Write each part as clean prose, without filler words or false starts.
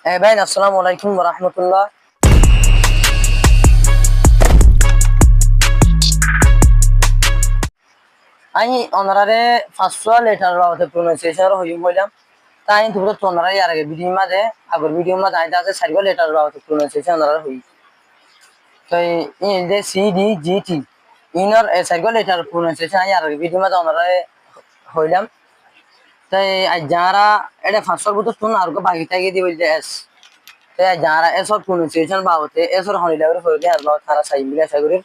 ভাই আসসালামু আলাইকুম ওয়া রাহমাতুল্লাহ। আমি অনারারে ফার্স্ট লেটার বাবতে প্রোনাউন্সিয়েশন হইম বললাম। তাই তোমরা তোমরা ইয়ার আগে ভিডিও মাঝে আগর ভিডিও মাঝে আইতা আছে সাইবা লেটার বাবতে প্রোনাউন্সিয়েশন অনারা হই। তো এই যে সি ডি জি টি ইনার সাইবা লেটার প্রোনাউন্সিয়েশন ইয়ার আগে ভিডিও মাঝে অনারা হইলাম। তাই যারা এটা ফার্স্ট বুঝতে শুন আর বাকি থাকে দি বলতে এস। তাই যারা এসর প্রোনাউন্সিয়েশন বাবতে এসর হইলার হইলে আর বাবত তারা সাই মিলে আশা করি।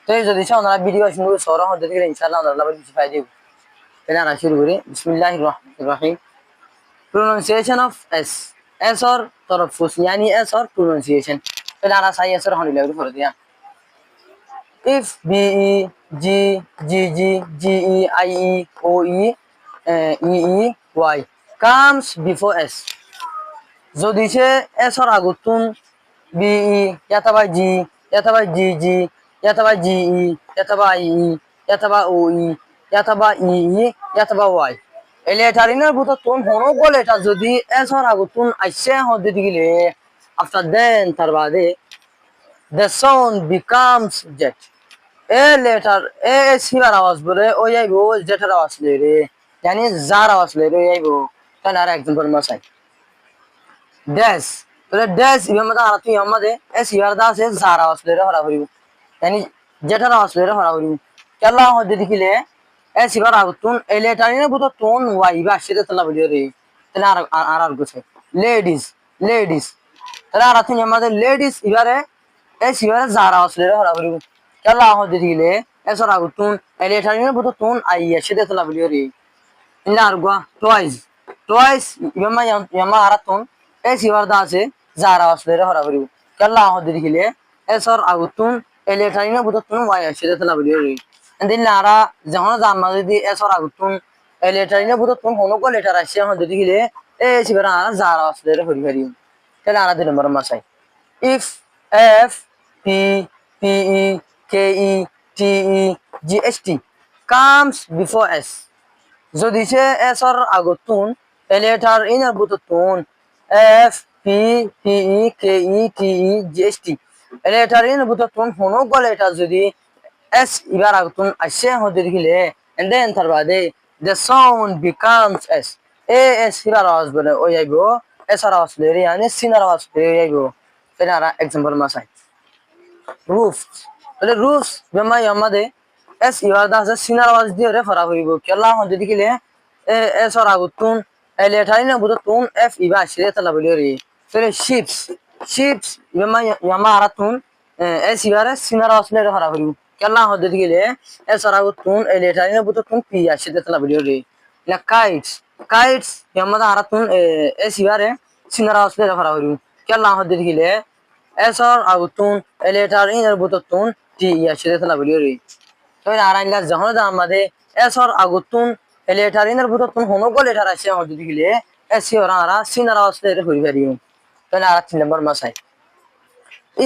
তো যদি ওনারা ভিডিও শুনবো সরা হতে গেলে ইনশাআল্লাহ ওনারা লাভ বেশি পাই দেব। তাহলে আমরা শুরু করি। বিসমিল্লাহির রহমানির রহিম। Pronunciation of S. S or তরফুস yani S or pronunciation. তাহলে আমরা সাই S or হনিলে করে দিয়া। If B E G G G G E I E O E E E Y comes before S. যদি সে S or আগুতুন B E অথবা G অথবা G G অথবা G E অথবা I E অথবা O E অথবা E E অথবা Y এই লেটারিনের ভিতর তুন হনো গো লেটার যদি এস আর আগুতুন আইসে হতে দিলে আফটার দেন তার বাদে the sound becomes jet এ লেটার এ সিবার আওয়াজ বলে ওই আইবো জেটার আওয়াজ লেরে জানি যার আওয়াজ লেরে ওই আইবো তাহলে আর এক্সাম্পল মাসাই ড্যাশ তাহলে ড্যাশ ইভার মধ্যে আর তুই আমাদের এস ইভার দা আছে যার আওয়াজ লেরে হরা করিব জানি জেটার আওয়াজ লেরে হরা করিব কেলা হতে দিলে এ সিবার আগুতুন এই লেটারিনের ভিতর তুন ওয়াই বা সেটা তোলা বলিও রে তাহলে আর গুছে লেডিস লেডিস তাহলে আর তুই আমাদের লেডিস ইবারে এ সিবারে যারা আসলে হরা করিব কেলা হতে দিলে এ সর আগুতুন এই লেটারিনের ভিতর তুন আইয়া সেটা তোলা বলিও রে ইলা আর গা টয়েস টয়েস ইয়ামা আর তুন এ সিবার দা আছে যারা আসলে হরা করিব কেলা হতে দিলে এ সর আগুতুন এই লেটারিনের ভিতর তুন ওয়াই সেটা তোলা বলিও রে দিন নারা যখন জামা যদি এসর আগুতুন এই লেটারিনে বুঝো তুমি হনো গো লেটার আসছে এখন যদি গিলে এ সিবার আর যারা আসলে হরি হরি তাহলে আরা দুই নম্বর মাসাই if F P P E K E T E G S T comes before S যদি সে এসর আগুতুন এই লেটার ইনার বুঝো তুন F P P E K E T E G S T এই লেটার ইনার বুঝো তুন হনো গো লেটার যদি S ibar agutun ashe hodir gile and then tarbade the sound becomes S a S ibar awaz bole o yaibo S ar awaz leri yani sin ar awaz leri yaibo fenara example masai roof tole roofs bema yamade S ibar da sin ar awaz diye re fara hoibo kella hodir gile S ar agutun ele thaina budutun F iba ashe tala bole ri tole ships bema yama aratun S ibar sin ar awaz leri fara hoibo কেলা হতে গেলে এ সরাগো তুন এই লেটারিনে বুতো তুন P আসে দেতলা video রে না kites ইয়ামাদা আরা তুন এ সিবারে সিনারা আসলে রেফারা হইরু কেলা হতে গেলে এ সর আগো তুন এই লেটারিনে বুতো তুন টি আসে দেতলা ভিডিও রে তো আর আইলা যখন দা আমাদের এ সর আগো তুন এই লেটারিনে বুতো তুন হনো গো লেটার আসে হতে গেলে এ সিওরা আরা সিনারা আসলে রে হই পারিও তো আর 3 নম্বর মাসাই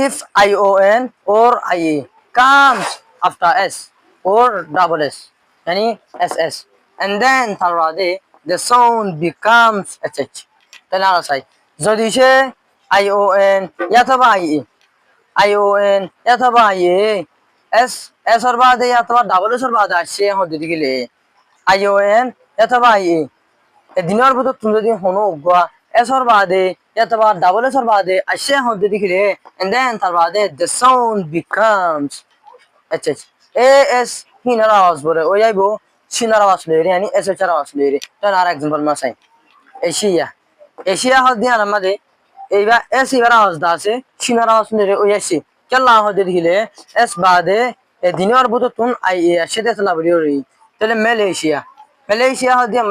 if ION or IA comes after S or double S, yani SS, and then tarade the sound becomes HH. Then I'll say, Zodishe ION yataba IA, ION yataba IA, S or bade yataba double S or bade ashe ho didigile, ION yataba IA. এ দিনের ভিতর তুমি যদি হনো গা এসর বাদে অথবা double এসর বাদে আসে হতে দেখিলে and then তার বাদে the sound becomes আচ্ছা এ এস হিনার আওয়াজ বলে ওই আইবো সিনার আওয়াজ লইরে yani এস এর আওয়াজ লইরে তার আর एग्जांपल মাসাই এশিয়া হদ দিয়া আমাদের এইবার এস এর আওয়াজ দা আছে সিনার আওয়াজ লইরে ওই আসি কেলা হতে দেখিলে এস বাদে এ দিনের ভিতর তুন আই আসে দেতলা বলিও রে তাহলে মালয়েশিয়া হদ দিয়া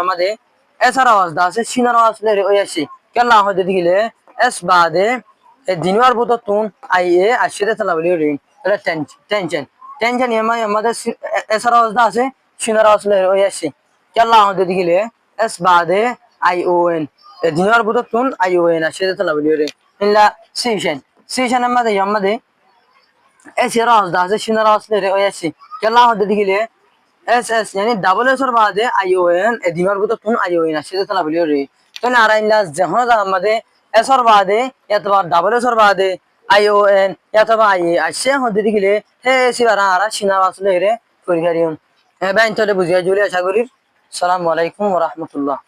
আমাদের এসার আওয়াজ দা আছে সিনার আওয়াজ লেরে ওই আসি কেলা হতে দিলে এস বাদে এ দিনওয়ার বুতো তুন আই এ আসিতে তলা বলি রে তাহলে টেনশন এমাই আমাদের এসার আওয়াজ দা আছে সিনার আওয়াজ লেরে ওই আসি কেলা হতে দিলে এস বাদে আই ও এন এ দিনওয়ার বুতো তুন আই ও এন আসিতে তলা বলি রে ইনলা সিশন আমাদের এসার আওয়াজ দা আছে সিনার আওয়াজ লেরে ওই আসি কেলা হতে দিলে SS yani double S और बाद है ION ए दिमाग बुतो तुम ION আসে তো না বলিও রে তো না আরাইলা যখন আমাদের এসর বাদে এতবার ডাবল এসর বাদে ION এতবা আই আসছে হতে দিলে হে সিবারা আর সিনা আসলে রে পরিহারিয়ন হ্যাঁ ভাই তোরে বুঝিয়ে জুড়ে আশা করি সালামু আলাইকুম ওয়া রাহমাতুল্লাহ।